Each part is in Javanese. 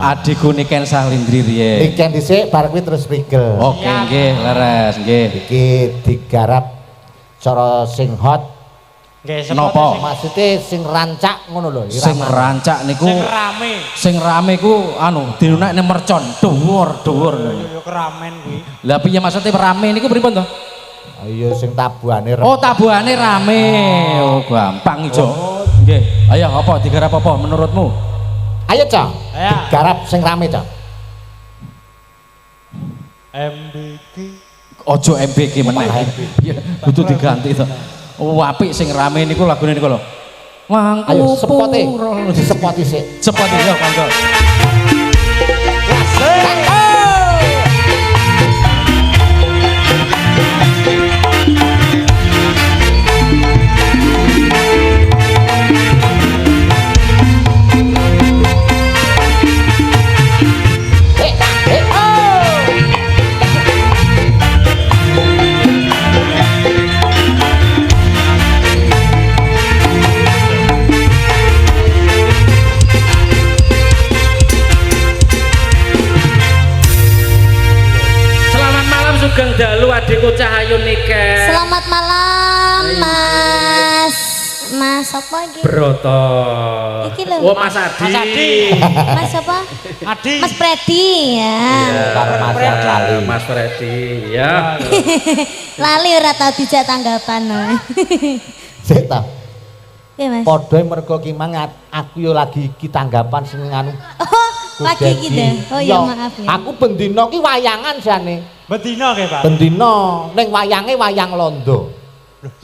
Adikku Niken Salindri riyen. Niken dhisik bar kuwi terus Rigel. Oke nggih, leres nggih. Iki digarap cara sing hot. Nggih, Napa? Maksude sing rancak ngono lho. Sing rancak niku sing rame ku anu dinunekne mercon dhuwur-dhuwur. yo keramen kuwi. Lah piye maksude rame niku pripun to? Ayo sing tabuhane. Oh, tabuhane rame. Oh, gampang ijo. Nggih. Ayo apa digarap apa menurutmu? Ayo, Cok. Ayo. Digarap sing rame, Cok. MBG. Ojo MBG meneh. Iya, kudu diganti to. Oh, apik sing rame niku lagune niku lho. Mangku. Ayo sepote. Disepoti sik. Sepot yo, Kanggo. Sugeng dalu adikku Cahayu Niken. Selamat malam Mas. Mas apa iki? Broto. Iki lho. Oh, Mas Adi. Mas Adi. Mas apa? Adi. Mas Freddy ya. Mas Freddy ya. Lali ora tau dijak tanggapan. Sik ta. Iya Mas. Padha mergo ki mang aku yo lagi iki tanggapan sing anu. Oh, lagi iki deh. Oh ya maaf ya. Aku bendina ki wayangan jane. Bedino nggih, Pak. Bendina ning wayange wayang londo.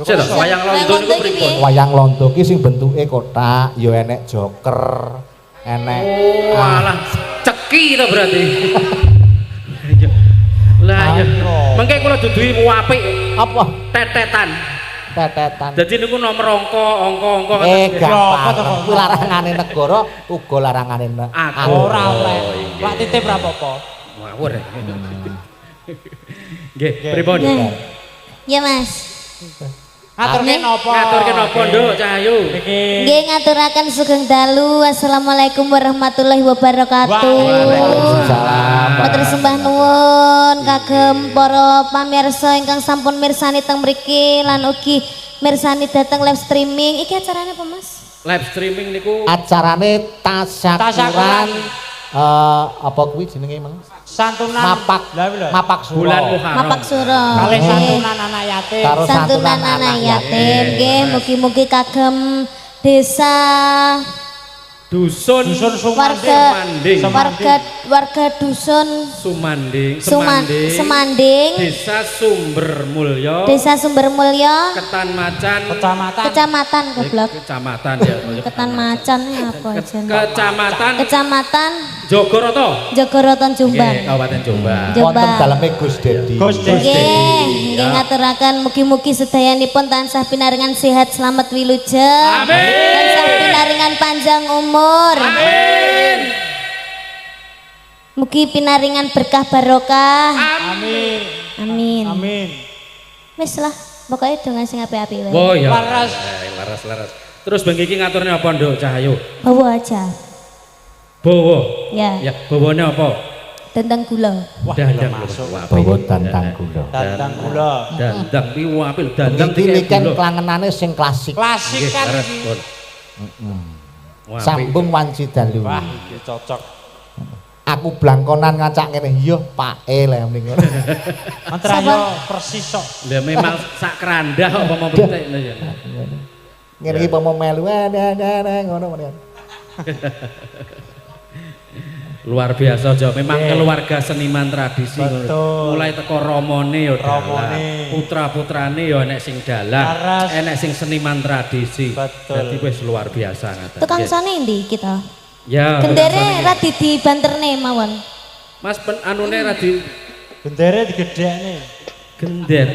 Sik wayang londo niku pripun? Wayang londo ki sing bentuke kotak, ya enek joker, enek. Oh, alah ceki to berarti. Lah ya. Mengke kula duduhi apik. Apa? Tetetan. Tetetan. Dadi niku nomor angka gampang. Kuwi larangane negara uga larangane aku. Ora oleh. Pak titip ra apa-apa. Ngawur. Nggih, pripun? Ya Mas. Ngaturke napa? Ngaturke napa, Nduk Cahayu? Nggih ngaturaken sugeng dalu. Assalamualaikum warahmatullahi wabarakatuh. Waalaikumsalam. Matur sembah nuwun kagem para pamirsa ingkang sampun mirsani teng mriki lan ugi mirsani dateng live streaming. Iki acarane apa, Mas? Live streaming niku Acarane tasyakuran apa kuwi jenenge Mang? Santunan Mapak Suro. bulan Muharram. Mapak Suro. Kali Nggih. santunan anak yatim. Karo Santunan anak yatim. Nggih, mugi-mugi kagem desa Dusun warga dusun Sumanding, Semanding, Desa Sumber Mulya, Ketan Macan, Kecamatan goblok. Kecamatan ya. Ketan Macan apa aja? Kecamatan Jogoroto. Jogoroton Jombang. Nggih, Kabupaten Jombang. Wonten daleme Gus Dedi. Nggih, nggih ngaturaken mugi-mugi sedayanipun tansah pinaringan sehat selamat wilujeng. Amin. Tansah pinaringan panjang umur. Amin. Mugi pinaringan berkah barokah. Amin. Amin. Amin. Wis lah, pokoknya dengan sing apik-apik wae. Oh iya. Laras. Laras. Terus bengi iki ngaturne apa, Nduk Cahayu? Bawa aja. Bowo. Ya, Ya, bowone apa? tentang gula. Wah, Dandang masuk. Bawa dandang gula. Dandang gula. Dandang ki apik lho, dandang Iki niken klangenane sing klasik. Klasik Nggih, kan laras, iki. Pun. Wah, apik. Sambung wanci dalu. Wah, iki cocok. Aku blangkonan ngacak ngene, iya pake lah mending ngono. Antara yo persis sok. Lah memang sak kerandah apa mau penting lho ya. Ngene iki pomo melu ngono men. Luar biasa aja, memang keluarga seniman tradisi ngono. Betul. Mulai teko romone ya Romone. putra-putrane ya enek sing dalang, Laras. enek sing seniman tradisi. Betul. Jadi wis luar biasa ngaten. Tukang Nggih. sone ndi kita? Ya. Gendere ra dibanterne mawon. Mas anune ra di Gendere digedhekne. gender.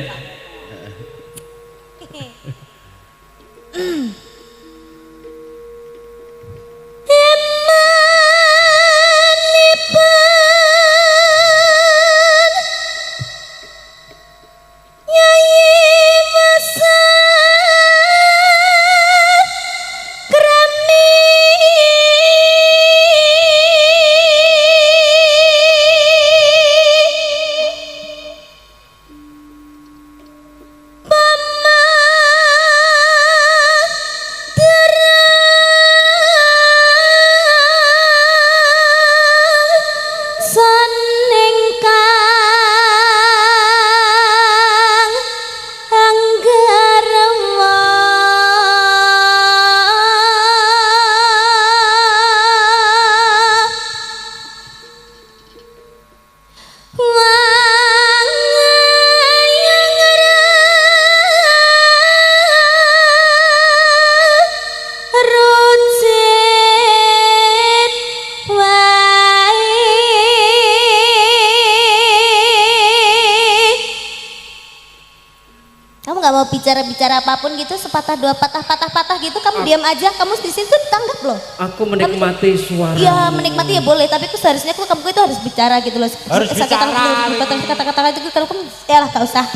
mau bicara-bicara apapun gitu sepatah dua patah gitu kamu diam aja, kamu di situ tanggap loh. Aku menikmati suara. Iya menikmati ya boleh, tapi aku seharusnya kamu itu harus bicara gitu loh. Harus bicara. Kata-kata itu kamu ya lah gak usah.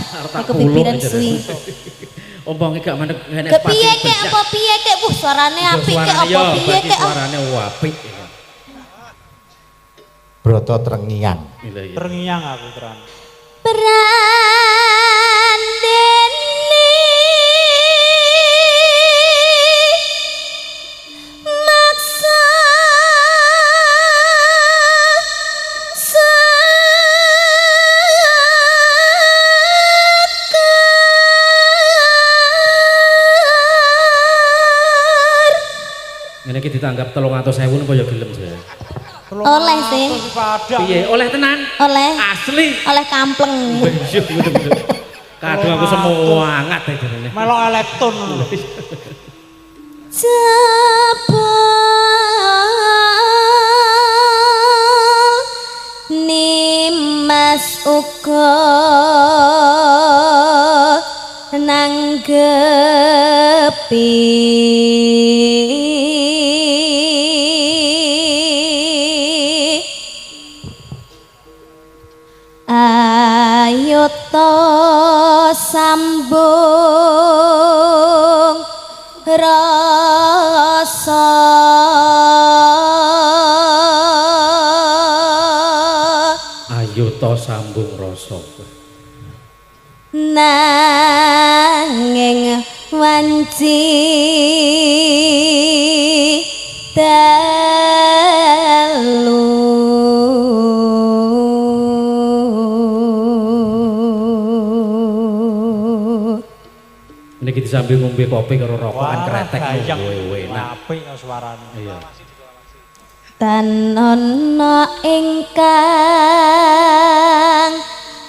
Aku pikiran suwi. Omongnya gak mandek ngene. Kepiye kek apa piye kek? Suarane apik kek apa piye kek? Suarane apik. Broto Trengian. Terngiang aku teran. Brandeni maksa Ngene iki ditanggap 300.000 napa ya gelem saya. oleh sih. Piye? Oleh tenan? Oleh Asli. oleh kampleng. Kadang aku semangat jarene. Melok elektron lho. Nimas uga nanggepi ayo to sambung rasa Ayo to sambung rasa. nanging wanci dalu Niki disambi ngombe kopi karo rokokan kretek Gayang. enak. Apik suarane. Iya. tan ana ingkang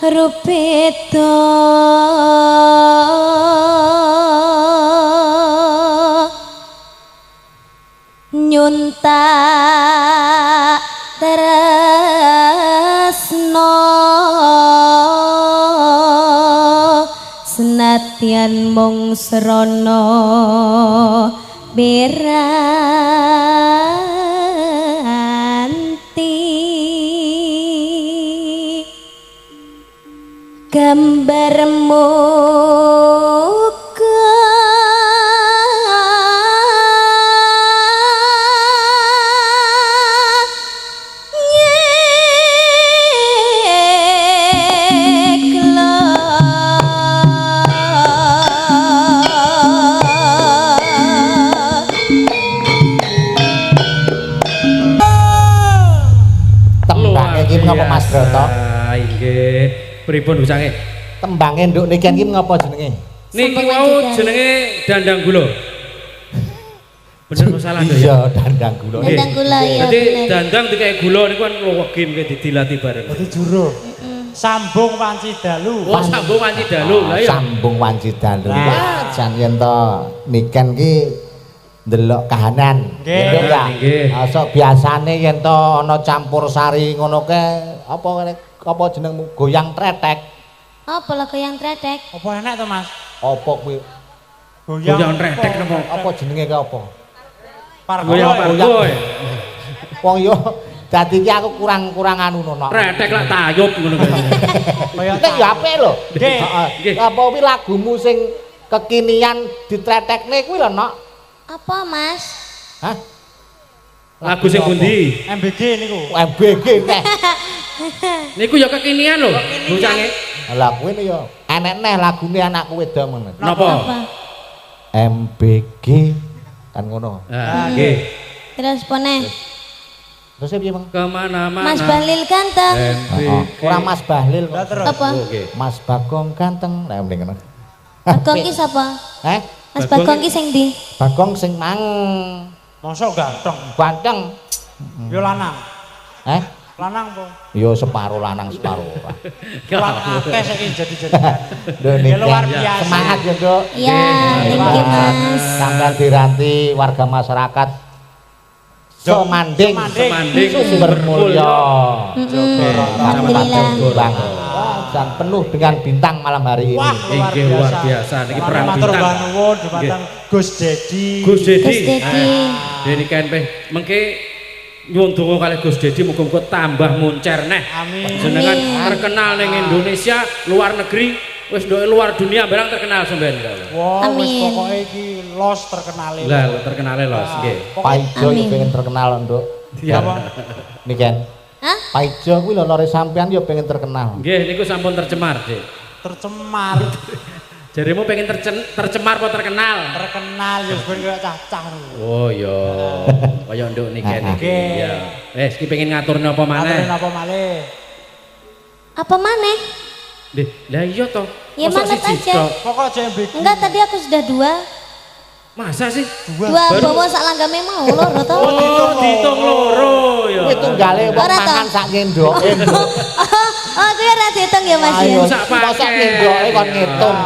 rupeda nyuntak tresno senadyan mung srana beranti gambarmu Tembangnya iki ngapa Mas Broto? Inggih. Pripun usange? Tembangnya nduk niki iki ngapa jenenge? Niki wau jenenge dandang gula. Bener kok salah ya? Iya, dandang gula. Dandang gula ya Jadi bener. dandang dikai gula niku kan lowegin kowe didilati bareng. Dadi juru. Sambung panci dalu. Oh, sambung wanci dalu. Lah ya. Sambung wanci dalu. Nah. Wah, jan yen to niken ki ndelok kahanan. Nggih. Nggih ya. Nggih. Asok biasane yen to ana campur sari ngono ke apa jenengmu goyang tretek. Apa lah yang tretek? Apa enak to, Mas? Apa kuwi? Goyang tretek napa? Apa jenenge ke apa? Goyang pargoy. Wong yo dadi ki aku kurang anu nono. Tretek lak tayub ngono kuwi. Nek ya apik lho. Nggih. Nggih. Apa kuwi lagumu sing kekinian ditretekne kuwi lho, Nok? Apa mas? Hah? Lagu sing pundi? MBG niku. MBG neh. Niku ya kekinian lho, bocange. Lah kuwi ya enek neh lagune anakku wedok ngono. Napa? MBG kan ngono. Ah, nggih. Terus pone Terus piye, Bang? Kemana-mana. Mas Bahlil ganteng. Heeh. Ora Mas Bahlil kok. Lah terus. Apa? Oke. Mas Bagong ganteng. Lah mending ngono. Bagong ki sapa? Eh? Mas Bagong ki sing ndi? Bagong sing mang Mosok ganteng. ganteng. Yo lanang. Eh? Lanang po. Yo separuh lanang separuh. Kuat akeh saiki jadi-jadian. Lho Ya, luar biasa. Semangat ya, Nduk. Ya, thank you mas. Sampai diranti warga masyarakat Semanding, Semanding sumber mulya. Alhamdulillah. Bang. dan penuh dengan bintang malam hari ini. Wah, Inggih luar biasa niki perang Matur bintang. nuwun dumateng Gus Dedi. Gus Dedi. Gus Dedi. Dene KNP mengke nyuwun donga kalih Gus Dedi muga-muga tambah muncer neh. Amin. Jenengan Amin. terkenal ning Indonesia, luar negeri, wis ndok luar dunia barang terkenal sampean. Wah, wis Amin. pokoke iki los terkenale. Lah terkenale los nggih. Pak Ijo Amin. yo pengen terkenal, Nduk. Iya. Niki kan. Hah? Pak Ijo kuwi lho lore sampean yo pengen terkenal. Nggih niku sampun tercemar, Dik. Tercemar. Jarimu pengen tercemar apa terkenal? Terkenal ya ben kaya cacah. Oh iya. Kaya nduk niki niki. Nggih. Iya. Wis iki pengen ngatur napa Aturin maneh? apa malih? Apa maneh? Nggih, lah iya toh. Ya, Masa manut siji aja. tok? Pokok aja mbek. Enggak, tadi aku sudah 2. Masa sih? Dua Baru- bawa sak langgame mau loro to. Oh, dihitung loro ya. Kuwi tunggale wong Ora toh? mangan sak ngendoke, Nduk. Oh, kuwi ora dihitung ya Mas ya. Ayo, Sak paket. masa ngendoke kon ngitung.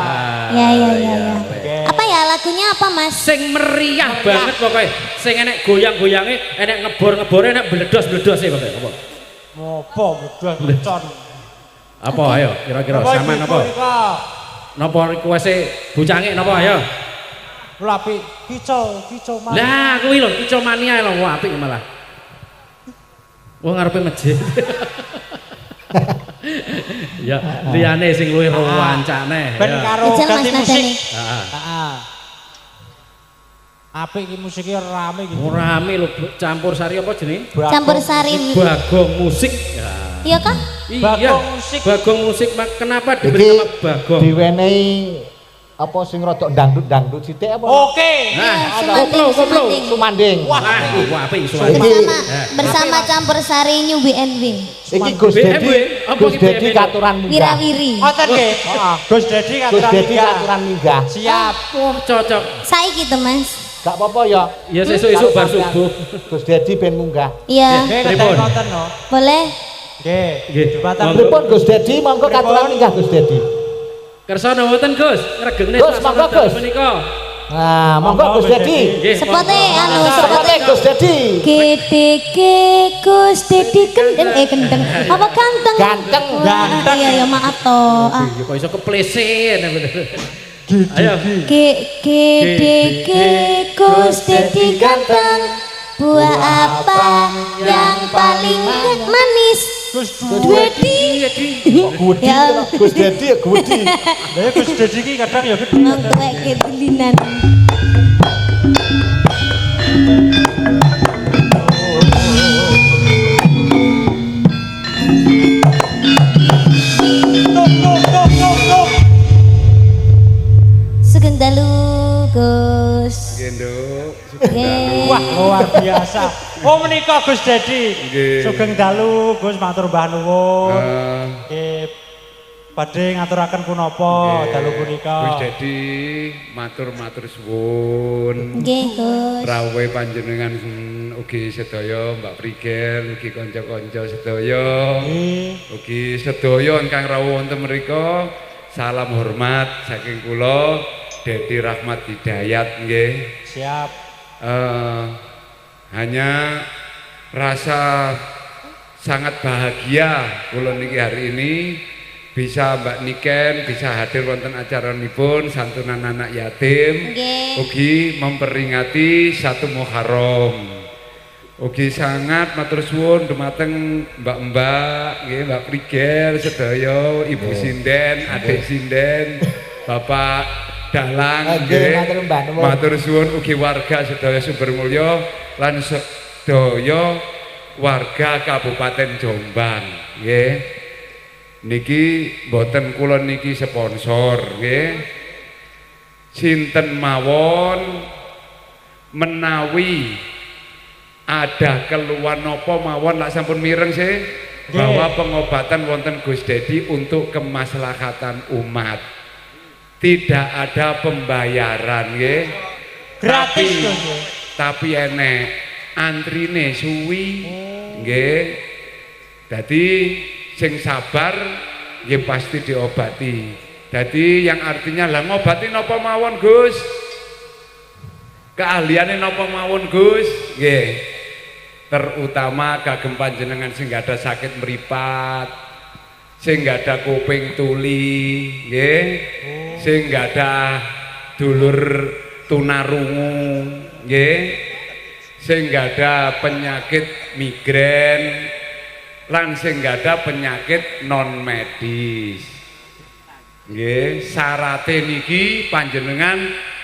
Ya, ya, ya, iya, ya. weh. Apa ya lagunya apa Mas? Sing meriah banget pokoknya. Sing enek goyang-goyange, enek ngebor-ngebore, enek bledos-bledose pokoknya. Apa? Ngopo bedas becon. Apa ayo kira-kira sampean apa? Napa request-e bucange napa ayo? Lha apik kicau mah. Lah kuwi lho kicomania lho wah apik malah. Wong ngarepe masjid. Ya, liyane sing luwih rawancane. Ben ya. karo Ijel Mas ganti musik. nadane. Heeh. Heeh. Apik iki musiknya rame iki. Ora rame lho campur sari apa jenenge? Campur sari. Bagong musik. Ya. Iya kah? Iya. Bagong musik. Bagong musik kenapa diberi Iki nama Bagong? diwenehi apa sing rada dangdut-dangdut sithik apa? Oke. Nah, Sumanding, koplo. Sumanding. Sumanding. Wah, apik suara. Bersama campur sari New BNW. Iki Gus BMW, Dedi, apa Gus iki Dedi BMW? katuran munggah. Wirawiri. Ngoten nggih. Gus Dedi Gus katuran Dedi munggah. katuran munggah. Siap. Wah, cocok. Saiki to Mas. Gak apa-apa ya. Ya sesuk-esuk bar subuh. Gus Dedi ben munggah. Iya, Nggih Pripun? ketemu ngoten no. boleh. Nggih. Nggih. Jembatan Monggo. Pripun Gus Dedi monggo katuran munggah Gus Dedi. Kersane mboten Gus, ngregegne Gus, monggo, Gus. menika. Nah, monggo Gus Dedi. Nggih. Sepote anu Sepote Gus Dedi. Gedege Gus Dedi kendeng apa ganteng? Ganteng. Wah, iya ya maaf toh. Ah. Ya kok iso keplesen bener. Ayo. Gedege Gus Dedi ganteng. Buah apa yang paling manis? Gus Wedi. Gudi. Ya. Gus Dedi ya Gudi. Lah Gus Dedi iki kadang ya gede. Mau tuwek ketulinan. Tuk. Sugeng dalu Gus. Genduk. Nggih. Wah, luar biasa. Oh menika Gus Dedi. Nggih. Sugeng dalu Gus matur mbah nuwun. Nggih. Badhe ngaturaken punapa dalu punika. Gus Dedi matur suwun. Nggih Gus. Rawuhe panjenengan ugi sedaya Mbak Prigel, ugi kanca-kanca sedaya. Nggih. Ugi sedaya ingkang rawuh wonten mriku. Salam hormat saking kula Dedi Rahmat Hidayat nggih. Siap. Hanya rasa sangat bahagia kula niki hari ini bisa Mbak Niken bisa hadir wonten acaranipun santunan anak yatim. Nggih. Ugi memperingati 1 Muharram. Ugi sangat matur suwun dumateng mbak-mbak, nggih Mbak Prigel sedaya, Ibu Sinden, Adik Sinden, Bapak Dalang, Nggih, matur mbah nuwun. matur suwun ugi warga sedaya Sumbermulya lan sedaya warga Kabupaten Jombang, nggih. Niki mboten kula niki sponsor, nggih. Sinten mawon menawi ada keluhan napa mawon lak sampun mireng sih bahwa pengobatan wonten Gus Dedi untuk kemaslahatan umat. Tidak ada pembayaran nggih. Gratis Tapi- Gus, nggih. Tapi enek antrine suwi nggih. Dadi sing sabar nggih pasti diobati. Dadi yang artinya lah ngobati napa mawon Gus? Keahliane napa mawon Gus? Nggih. Terutama kagem panjenengan sing ada sakit meripat, sing gadah kuping tuli, nggih. Sing gadah dulur tunarungu, nggih. Sing gadah penyakit migrain lan sing gadah penyakit non medis. Nggih, syarate niki panjenengan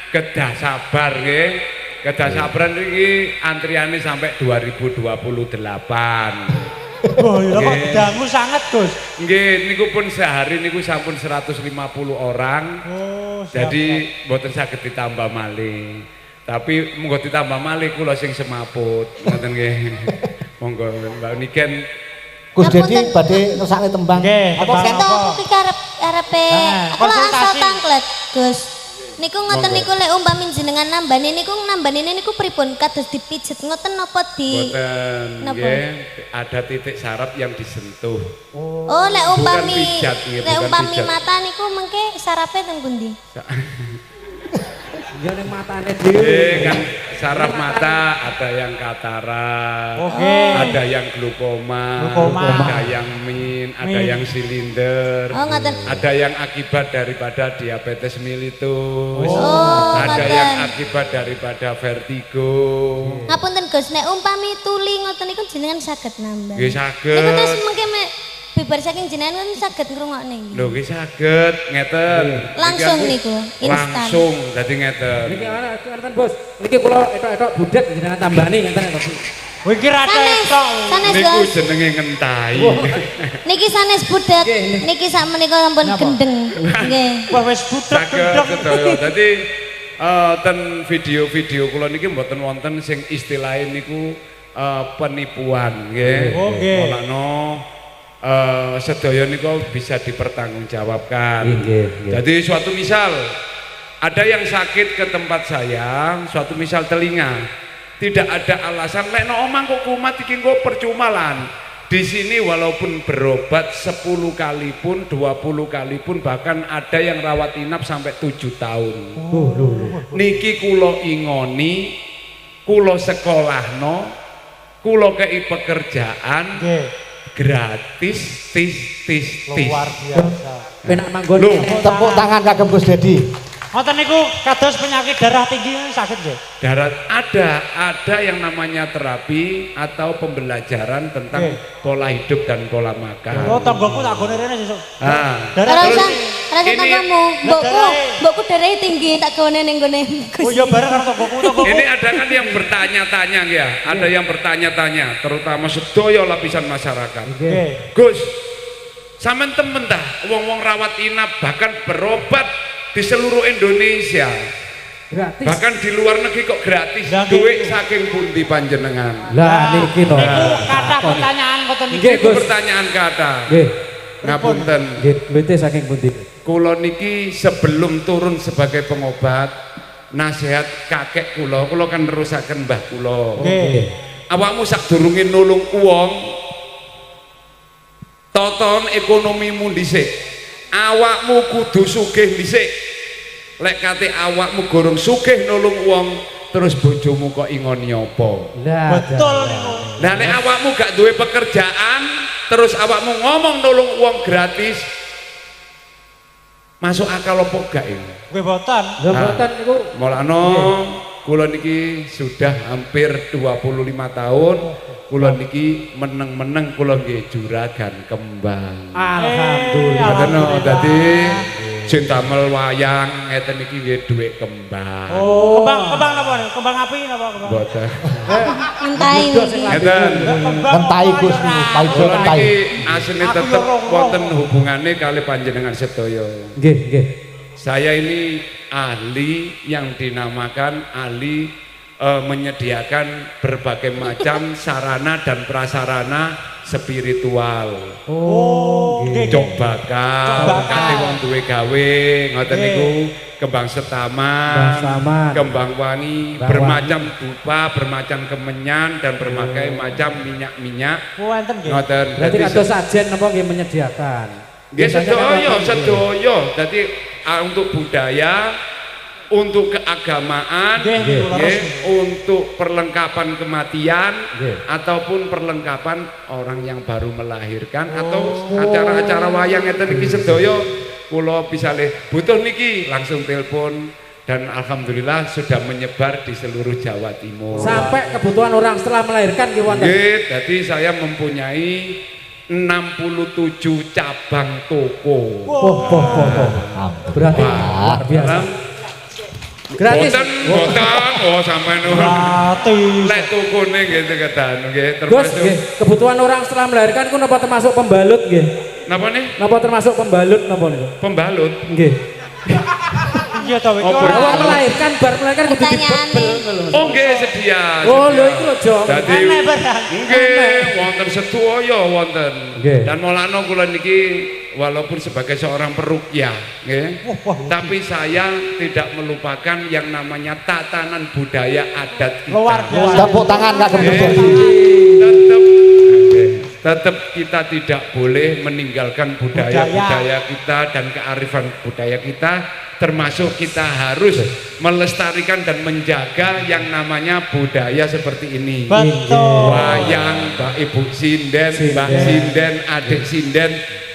kedah sabar nggih. Kedah sabaran niki antriane sampai 2028. Oh iya kok dangu sangat Gus. Nggih, niku pun sehari niku sampun 150 orang. Oh, siap, Jadi mboten saged ditambah malih. Tapi monggo ditambah malih kula sing semaput. Ngoten nggih. Monggo Mbak Niken. Gus Dedi badhe ngersakne tembang. Nggih, Apa tembang sih? Itu aku ki arepe aku lah asal konsultasi. tangklet, Gus. Niku ngoten niku lek umpami jenengan nambani niku pripun kados dipijet ngoten napa di Mboten Napa? nggih, ada titik saraf yang disentuh. Oh, lek umpami pijat, nggih, lek bukan umpami pijat. mata niku mengke sarape teng pundi? Ya ning matane Kan saraf mata ada yang katarak, Oke. ada yang glukoma, Glukoma. ada yang min, ada yang silinder, Oh, ngoten. ada yang akibat daripada diabetes mellitus, Oh, ada ngoten. yang akibat daripada vertigo. Ngapunten Gus, nek umpami tuli ngoten niku jenengan saged nambah. Nggih Niku terus saged. mengke bibar saking jenengan kan saged ngrungokne iki. Lho nggih saged ngeten. Langsung Niki niku, instan. langsung dadi ngeten. Niki ana Bos. Niki kula etok-etok budak jenengan tambani ngenten to. Kowe iki ra Sanes, tok. sanes Niku Gus. jenenge ngentahi. Niki sanes budak. Niki sak menika sampun gendeng. Nggih. Wah wis budak Saged gendeng. sedaya. Dadi ten video-video kula niki mboten wonten sing istilahe niku penipuan nggih. Oh, nggih. Mulane sedaya niku bisa dipertanggungjawabkan. Jadi suatu misal ada yang sakit ke tempat saya, suatu misal telinga, tidak ada alasan lek no omang kok kumat iki engko percuma lan. Di sini walaupun berobat 10 kali pun, 20 kali pun, bahkan ada yang rawat inap sampai 7 tahun. Niki kulo ingoni, kulo sekolahno, kulo kei pekerjaan Nggih, gratis tis. luar biasa. Penak manggon. Loh. Tepuk tangan kagem Gus Dedi. Ngoten niku kados penyakit darah tinggi sakit nggih. Darat ada yang namanya terapi atau pembelajaran tentang pola hidup dan pola makan. Oh, tanggoku tak gone rene sesuk. Ah, Darah Ora terus usah, ora usah ini- tanggamu. Mbokku, darahe- mbokku darahe tinggi tak gone ning gone Oh iya bareng karo tanggoku. Ini ada kan yang bertanya-tanya ya, ada yang bertanya-tanya, terutama sedaya lapisan masyarakat. Nggih. Gus, sampean temen dah, wong-wong rawat inap bahkan berobat di seluruh Indonesia, Gratis. bahkan di luar negeri kok gratis. Lah, Duit nggih. saking pundi panjenengan? Lah niki no. Niku kata pertanyaan ngoten Nggih, niki. Itu Gus. pertanyaan kata. Nggih. Ngapunten. Nggih, duite saking pundi? Kulo niki sebelum turun sebagai pengobat, nasihat kakek kulo kan nerusaken mbah kulo. Nggih. Awakmu sak durunge nulung uwong, toton ekonomimu dhisik. Awakmu kudu sugih dhisik. Lek kate awakmu gorong sugih nulung wong, terus bojomu kok ingoni apa? Lah. Betul niku. Lah nek awakmu gak duwe pekerjaan, terus awakmu ngomong nulung wong gratis, masuk akal apa gak ini? Kowe boten. Lho mboten niku. Mulane kula niki sudah hampir 25 tahun, kula niki meneng-meneng kula nggih juragan kembang. Alhamdulillah. Ngoten dadi cinta mel wayang ngeten iki nggih dhuwit kembang. Oh, kembang napa? Kembang api napa kembang? Mboten. Entai niki. Ngeten. Kentai Gus niku, paling Kula kentai. niki asline tetep wonten hubungane kali panjenengan sedaya. Nggih, nggih. Saya ini ahli yang dinamakan ahli menyediakan berbagai macam sarana dan prasarana spiritual. Oh, nggih. Jok bakal, kate wong duwe gawe, ngoten niku kembang setaman, kembang wangi, bermacam dupa, bermacam kemenyan dan berbagai macam minyak-minyak. Oh, enten nggih. Ngoten. Berarti Dadi kados sajen napa nggih menyediakan. nggih sedaya. Dadi untuk budaya untuk keagamaan, Nggih, nggih, untuk perlengkapan kematian Nggih. ataupun perlengkapan orang yang baru melahirkan atau acara-acara wayang ngeten iki sedaya kula pisale butuh niki langsung telepon dan alhamdulillah sudah menyebar di seluruh Jawa Timur. Sampai kebutuhan orang setelah melahirkan ki wonten. Nggih, jadi saya mempunyai 67 cabang toko. Berarti luar biasa. Gratis. Boten, oh sampean Gratis. lek tukune nggih kedan nggih Gus, termasuk nggih, kebutuhan orang setelah melahirkan ku napa termasuk pembalut nggih? napa nih? Napa termasuk pembalut napa niku? Pembalut. Nggih. Iya to iki. Awak melahirkan bar melahirkan kudu Pertanyaan dibebel. Oh nggih sedia. Oh lho iki lho Jo. Dadi Aneh barang. nggih wonten sedaya wonten. Nggih. Dan mulane kula niki walaupun sebagai seorang peruqyah nggih, tapi saya tidak melupakan yang namanya tatanan budaya adat kita. Luar biasa. Tepuk tangan Kagem Nggih. Dodi. Tetap kita tidak boleh meninggalkan budaya-budaya kita dan kearifan budaya kita, termasuk kita harus melestarikan dan menjaga yang namanya budaya seperti ini. Betul. Wayang, Mbak Ibu Sinden, Mbak Sinden, adik Sinden,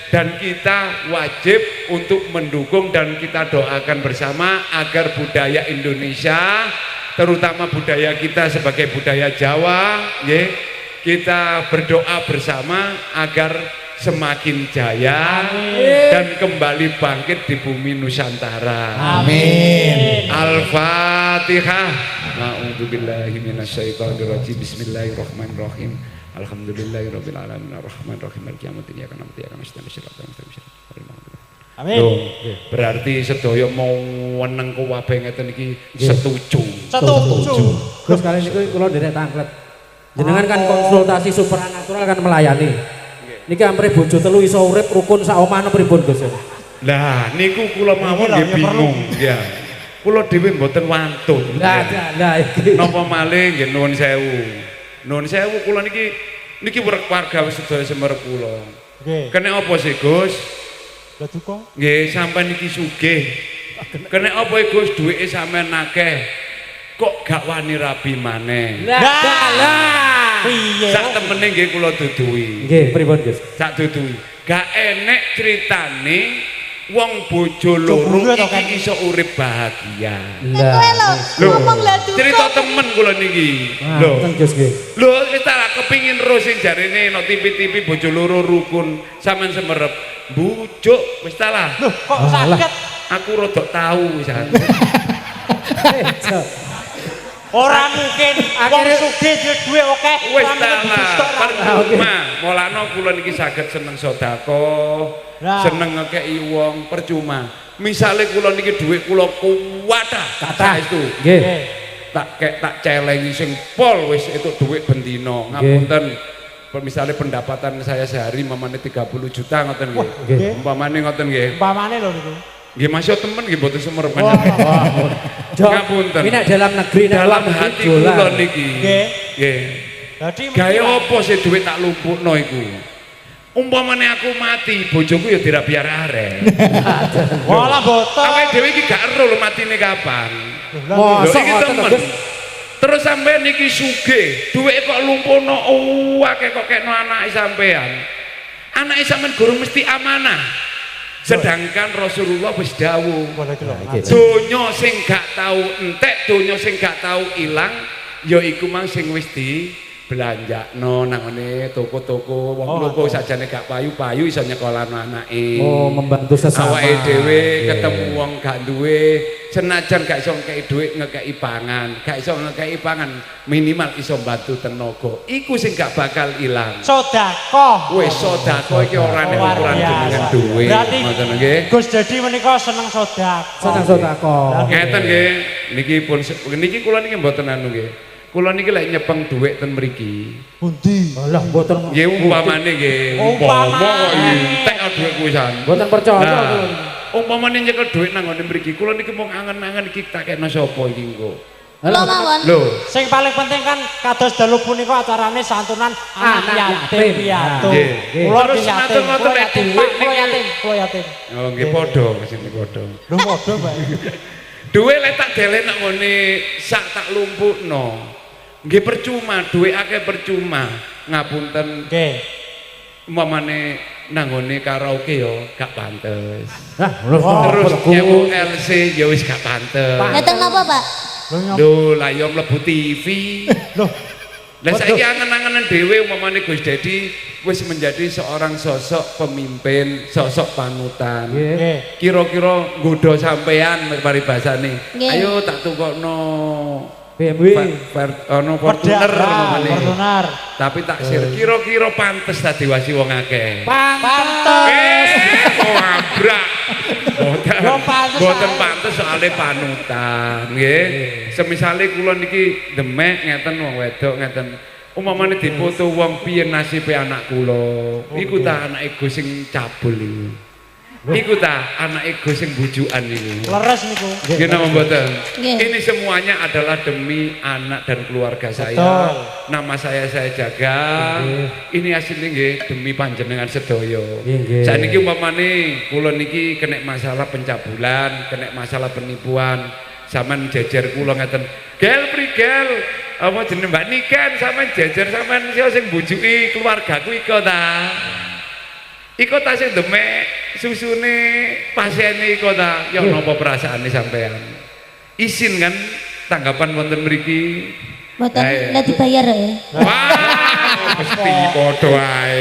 dan kita wajib untuk mendukung dan kita doakan bersama agar budaya Indonesia, terutama budaya kita sebagai budaya Jawa, nggih, kita berdoa bersama agar semakin jaya dan kembali bangkit di bumi Nusantara. Amin. Al-Fatihah. A'udzubillahi minasyaitonirrajim. Bismillahirrahmanirrahim. Alhamdulillahirabbil alamin arrahmanirrahim maliki yaumiddin iyyaka na'budu wa iyyaka nasta'in ihdinas siratal mustaqim. Amin. Loh, berarti sedaya mau weneng kabeh ngeten iki setuju. Setuju. Gus kali niku kula nderek tanglet. Jenengan kan konsultasi supranatural kan melayani. Niki ampre bojo telu iso urip rukun sak omah pripun Gus? Lah niku kula mawon Iki lho, nggih ya perlu. bingung ya. Kula dhewe mboten wantun. Lah iki. Napa malih nggih nuwun sewu. Nuwun sewu kula niki warga sedaya Semeru kula. Nggih. Kene apa sih Gus? Lah duka. Nggih sampean iki sugih. Kene apa Gus duwike sampean akeh. Kok gak wani rabi maneh. Lah. Piye? Sak temene nggih kula duduhi. Nggih, pripun Gus? Sak duduhi. Gak enek critane wong bojo loro Jebule to, kan? iki iso urip bahagia. Kowe lho, ngomong lah duka. Cerita temen kula niki. Lho, Gus nggih. Lho, wis tak kepingin terus sing jarene no TV-TV bojo loro rukun sampean semerep. Bujuk wis ta lah. Loh, kok sakit? Aku rodok tahu wisan. Ora mungkin wong sugih duwe akeh. Wis ora ta mungkin lah. didustok ra. Percuma. Mulane kula niki saged seneng sedekah, Lah. seneng ngekeki wong percuma. Misale kula niki dhuwit kula kuwatah Kathah. itu. Nggih. Nggih. Tak celengi sing pol wis itu duit bendino ngapunten misalnya pendapatan saya sehari mamane 30 juta ngoten nggih Nggih. umpamane ngoten nggih Umpamane lho niku. nggih masih temen nggih mboten semerep Jo, Ngapunten. ini nek dalam negeri nek luar dalam negeri hati dolan. kula niki Nggih. nggih Dadi gawe apa sih duit tak lumpukno iku umpamane aku mati bojoku ya dirabi arek wala boten. awake dhewe iki gak ero lho matine kapan Mosok lho iki ngoten, temen Gus. terus sampean niki sugih duit kok lumpuhno akeh kok kekno anake sampean anake sampean guru mesti amanah sedangkan Rasulullah wis dawuh Boleh iki lho. donya sing gak tau entek donya sing gak tau ilang ya iku mang sing wis dibelanjakno nang ngene toko-toko wong loko sajane gak payu-payu iso nyekolano anake Oh, membantu sesama. awake dhewe Iya. ketemu wong gak duwe senajan gak iso ngekeki dhuwit ngekeki pangan gak iso ngekeki pangan minimal iso bantu tenaga iku sing gak bakal ilang Sedekah. wis sedekah iki ora nek Luar ukuran biasa. jenengan dhuwit Berarti ngoten nggih Gus Dedi menika seneng sedekah. Seneng sedekah. ngeten nggih niki pun niki kula niki mboten anu nggih kula niki lek nyepeng dhuwit ten mriki Bundi. Lah mboten nggih umpamane nggih Umpama. umpama kok entek dhuwit kuwisan mboten percaya. nah umpamane nyekel dhuwit nang ngene mriki kula niki mung angen-angen iki tak kena sapa iki engko Lho mawon. lho Sing paling penting kan kados dalu punika acarane santunan anak yatim piatu. Nggih. Kula Terus ki yatim, matur ngoten kula nek yatim, dhuwit Pak, kula niki- yatim, kula yatim. oh nggih padha kesini padha Lho padha, Pak. Duwe lek tak delek nang ngene sak tak lumpukno. Nggih percuma, duwe akeh percuma. Ngapunten. Nggih. Umpamane nang ngene karaoke yo gak pantes. Terus Terus nyewu LC ya wis gak pantes. Dateng napa, Pak? Lho, lah yo mlebu TV. Loh, Lah saiki angen-angenan dhewe umpamane Gus Dedi wis menjadi seorang sosok pemimpin, sosok panutan. nggih. Kira-kira nggodha sampean paribasane. Nggih. Ayo tak tukokno BMW. ono Fortuner umpamane. Fortuner. Tapi tak sir kira-kira pantes ta diwasi wong akeh. Pantes. Oh abrak. Yo pantes. Boten pantes soalé panutan, nggih. Semisale kula niki demek ngeten wong wedok ngeten. Umpamane dipoto wong piye nasibe anak kula. Iku ta anake Gus sing cabul iku. Iku ta anake Gus sing bujukan iku. Leres niku. Nggih napa mboten? Nggih. Ini semuanya adalah demi anak dan keluarga saya. Betul. Nama saya jaga. Ini asline nggih demi panjenengan sedaya. Nggih. Saniki umpamane kula niki kena masalah pencabulan, kena masalah penipuan. Sampeyan jejer kula ngeten. Gel prigel. Apa jenenge Mbak Niken sampeyan jejer sampeyan sing bujuki keluargaku iko ta. Iko ta sing demek susune pasiene iko ta. Ya napa perasaane sampean? Isin kan tanggapan wonten mriki? Mboten Ayo. ndak dibayar ya. Wah, mesti padha ae.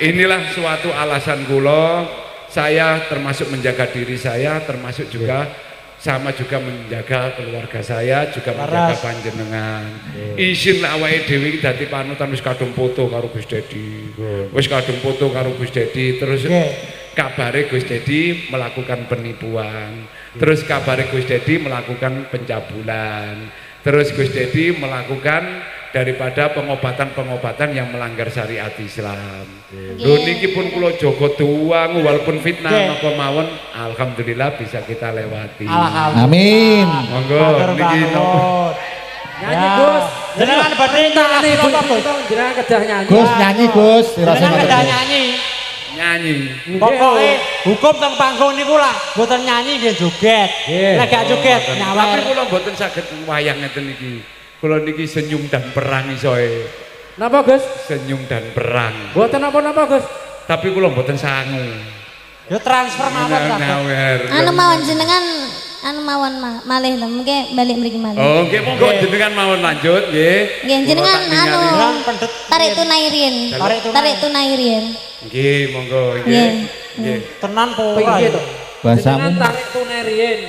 Inilah suatu alasan kula saya termasuk menjaga diri saya, termasuk juga sama juga menjaga keluarga saya, juga menjaga panjenengan. Isin lah awake dhewe iki dadi panutan wis kadung foto karo Gus Dedi. Wis kadung foto karo Gus Dedi terus kabare Gus Dedi melakukan penipuan. Terus kabare Gus Dedi melakukan pencabulan. Terus Gus Dedi melakukan daripada pengobatan-pengobatan yang melanggar syariat Islam. Lho niki pun kula jaga tuang walaupun fitnah napa mawon alhamdulillah bisa kita lewati. Amin. Monggo niki napa Nyanyi Gus. Jenengan badhe nyanyi napa, Gus? Jenengan kedah nyanyi. Gus nyanyi Gus. Jenengan kedah nyanyi. nyanyi. Pokoke hukum teng panggung niku lah mboten nyanyi nggih joget. Nek gak joget Tapi nyawer. kula mboten saged wayang ngeten iki. Kula niki senyum dan perang isoe. Napa Gus? Senyum dan perang. Mboten napa-napa Gus. Tapi kula mboten sangu. Yo transfer mawon ta. Nyawer. Anu mawon jenengan anu mawon malih lho mengke balik mriki malih. Oh, nggih monggo jenengan mawon lanjut nggih. Nggih jenengan Kula tak anu ningali. pendet. tarik tunai riyen. Tarik tunai riyen. Nggih, monggo Nggih. nggih. Nggih. Tenan po ora. Piye to? Bahasamu Jenengan tarik tunai riyen.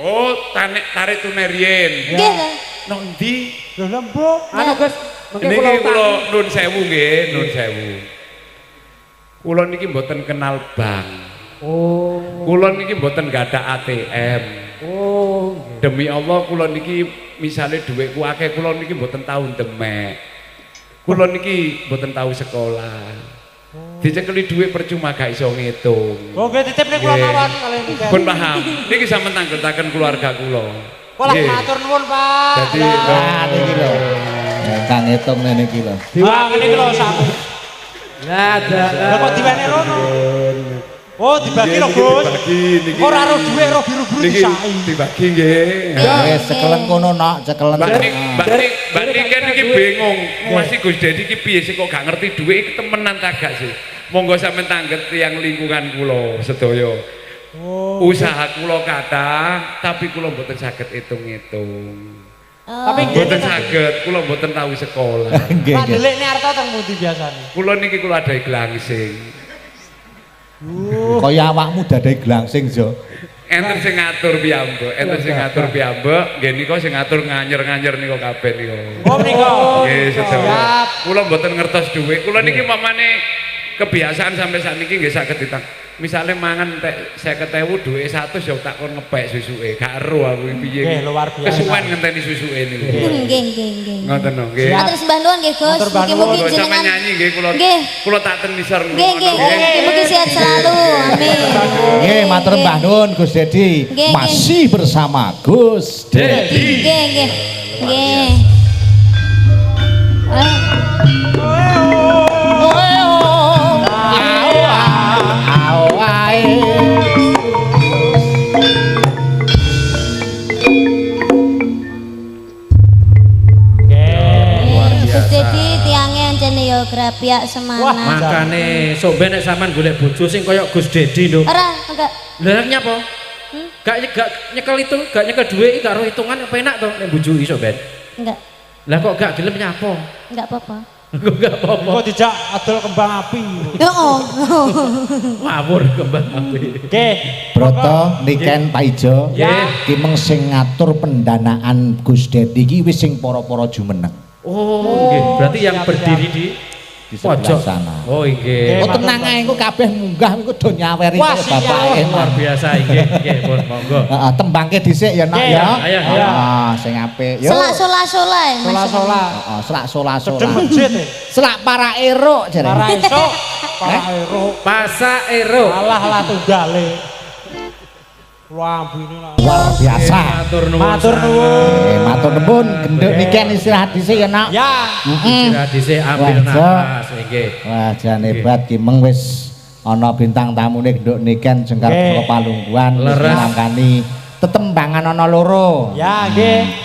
Oh, tarik tunai riyen. Nggih to. Nang ndi? Lho lembuk. Anu Gus, mengke Niki kula kula utangi. nun sewu nggih, nun sewu. Kula niki mboten kenal bank. Oh. Kula niki mboten gadah ATM. Oh. Demi Allah kula niki misale dhuwitku akeh kula niki mboten tau demek. Kula niki mboten tau sekolah. Dicekeli dhuwit percuma gak iso ngitung. Oh nggih titip niku kula Nggih. mawon kalian niku. Pun paham. Niki sampeyan tanggetaken keluarga kula. Kula Nggih. matur nuwun Pak. Jadi Ah niki lho. Kang ngitung niki lho. Wah ngene iki lho sak. Ya ada. Lah kok diwane rono? Oh dibagi lho Gus. Dibagi niki. Ora ro dhuwit ro biru-biru Niki disai. dibagi nggih. Wis sekelen kono nak, sekelen. Mbak Nik kan iki bingung. Masih Gus Dedi iki piye sih kok gak ngerti dhuwit iki temenan ta gak sih? Monggo sampeyan tangget tiyang lingkungan kula sedaya. Usaha kula kathah, tapi kula mboten saged hitung-hitung. Tapi Mboten saged, kula mboten tahu sekolah. Nggih Pak nggih. delikne arta teng pundi biasane? Kula niki kula ada glangsing. Kaya awakmu dadahi glangsing jo. Enten sing ngatur piyambak, enten sing ngatur piyambak, nggih nika sing ngatur nganyer-nganyer nika kabeh nika. Oh menika. Nggih, sedaya. Siap. Kula mboten ngertos dhuwit. Kula niki mamane kebiasaan sampai saat niki nggih saged ditang. Misale mangan tek 50.000 dhuwit 100 ya tak kon ngepek susuke. Gak ero aku piye. Nggih, luar biasa. Kesuwen ngenteni susuke niku. Nggih nggih nggih. Ngoten no, nggih. Matur sembah nuwun nggih Gus. Matur sembah Mugi-mugi Kula sampe jenengan nyanyi nggih kula. Nggih. Kula tak tenisor Nggih nggih. Mugi-mugi sehat selalu. Amin. Nggih, matur mbah nuwun Gus Dedi. Nggih, nggih. Masih bersama Gus Dedi. Nggih nggih. Nggih. kayak semana. Makane sok ben nek sampean golek bojo sing kaya Gus Dedi lho. Ora, enggak. Lah nyapa? Gak nyekel itu, gak nyekel duit, gak roh hitungan apa enak to nek bojo iso ben. Enggak. Lah kok gak gelem nyapa? Enggak apa-apa. Kok gak apa-apa. Kok dijak adol kembang api. Heeh. Ngawur kembang api. Oke. Broto Niken Pak Ijo. Nggih. Ki meng sing ngatur pendanaan Gus Dedi iki wis sing para-para jumeneng. Oh, nggih. Berarti yang berdiri di sebelah pojok sana. Oh, nggih. Oh tenang ae engko kabeh munggah engko do nyaweri Wah, karo bapake. Luar biasa nggih, nggih, pun monggo. Heeh, tembangke dhisik ya nak Nggih, ya. ayo. Ah, sing apik. Yo. Selak sola-sola ya. Mas. Sola-sola. Heeh, selak sola-sola. Sedeng masjid e. Selak para eruk jare. Para esok, para ero. Pasa Ero. Alah lah tunggale. Lambine lah. Luar biasa. Matur nuwun. Matur nuwun. Matur nuwun, genduk Niken istirahat dhisik ya nak. Ya. Istirahat dhisik ambil Wah, nafas nggih. Wah, jan hebat ki meng wis ana bintang tamune genduk Niken Jengkar Nggih. Palungguan wis Leres. ngangkani tetembangan ana loro. Ya, nggih.